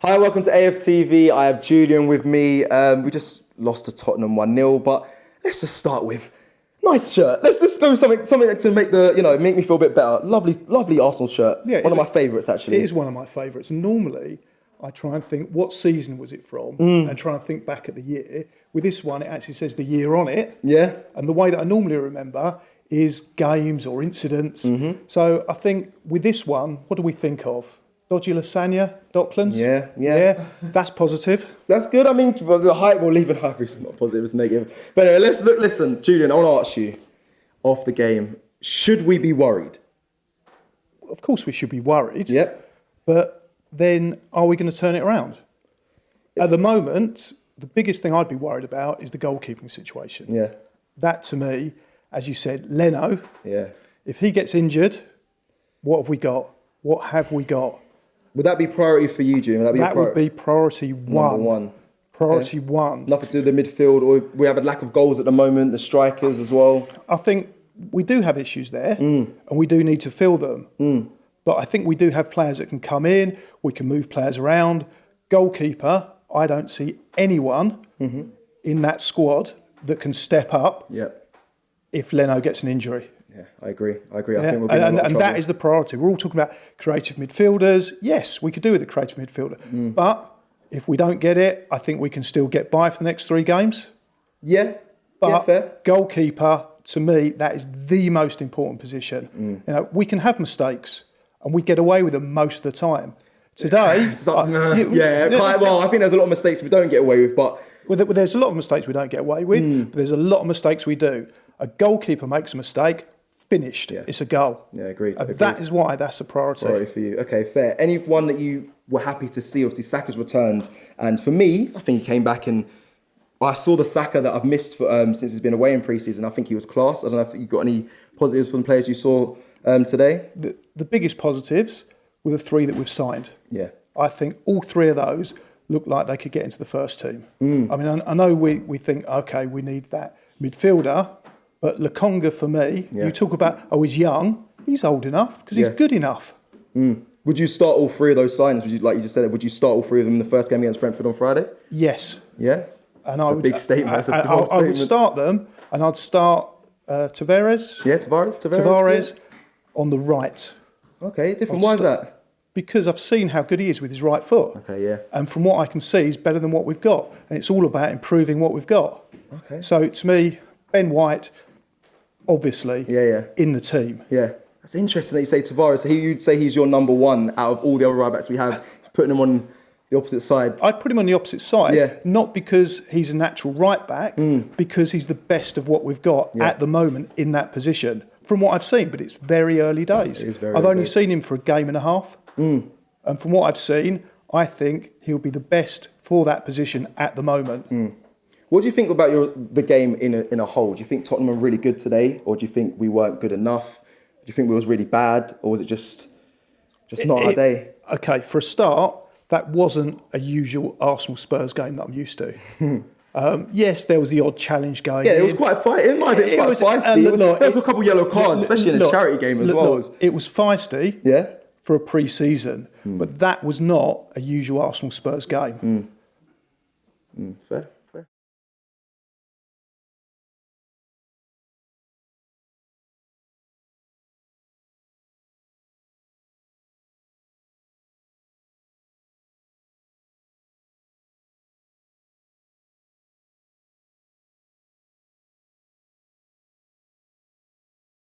Hi, welcome to AFTV. I have Julian with me. We just lost to Tottenham 1-0, but let's just start with nice shirt. Let's just go with something to make make me feel a bit better. Lovely Arsenal shirt. Yeah, one of my favourites actually. It is one of my favourites. And normally I try and think what season was it from and try and think back at the year. With this one, it actually says the year on it. Yeah. And the way that I normally remember is games or incidents. So I think with this one, what do we think of? Dodgy lasagna, Docklands? Yeah. That's positive. That's good. I mean, the hype, we'll leave it hype. It's not positive, it's negative. But anyway, listen, Julian, I want to ask you, off the game, should we be worried? Of course we should be worried. Yep. But then are we going to turn it around? At the moment, the biggest thing I'd be worried about is the goalkeeping situation. Yeah. That to me, as you said, Leno, if he gets injured, what have we got? What have we got? Would that be priority for you, Julian? Would be priority one. Number one. Priority one. Nothing to do with the midfield, or we have a lack of goals at the moment, the strikers as well. I think we do have issues there, and we do need to fill them. But I think we do have players that can come in, we can move players around. Goalkeeper, I don't see anyone in that squad that can step up if Leno gets an injury. Yeah, I agree. I think we'll be and that is the priority. We're all talking about creative midfielders. Yes, we could do with a creative midfielder. But if we don't get it, I think we can still get by for the next 3 games. Yeah, but fair. Goalkeeper, to me, that is the most important position. We can have mistakes, and we get away with them most of the time. Today, well, I think there's a lot of mistakes we don't get away with, but there's a lot of mistakes we don't get away with. But there's a lot of mistakes we do. A goalkeeper makes a mistake. Finished. Yeah. It's a goal. Yeah, agreed. That is why that's a priority. Sorry for you. Okay, fair. Anyone that you were happy to see? Obviously, Saka's returned, and for me, I think he came back and I saw the Saka that I've missed since he's been away in pre-season. I think he was class. I don't know if you got any positives from the players you saw today. The biggest positives were the 3 that we've signed. Yeah, I think all 3 of those look like they could get into the first team. I mean, I know we think okay, we need that midfielder. But Lokonga, for me, you talk about, he's young. He's old enough because he's good enough. Would you start all 3 of those signings? Would you, like you just said, would you start all 3 of them in the first game against Brentford on Friday? Yes. Yeah? And That's a big statement. That's a big statement. I would start them, and I'd start Tavares. Yeah, Tavares on the right. Okay, different. Why is that? Because I've seen how good he is with his right foot. Okay, yeah. And from what I can see, he's better than what we've got. And it's all about improving what we've got. Okay. So to me, Ben White, obviously, in the team. Yeah, that's interesting that you say Tavares. So you'd say he's your number 1 out of all the other right backs we have, putting him on the opposite side. I'd put him on the opposite side, not because he's a natural right back, because he's the best of what we've got at the moment in that position, from what I've seen, but it's very early days. I've only seen him for a game and a half, and from what I've seen, I think he'll be the best for that position at the moment. What do you think about the game in a whole? Do you think Tottenham were really good today, or do you think we weren't good enough? Do you think we was really bad, or was it just not our day? Okay, for a start, that wasn't a usual Arsenal-Spurs game that I'm used to. Yes, there was the odd challenge going. Yeah, it was quite feisty. It was quite feisty. There was a couple of yellow cards, especially in a charity game as well. It was feisty for a pre-season, but that was not a usual Arsenal-Spurs game. Fair.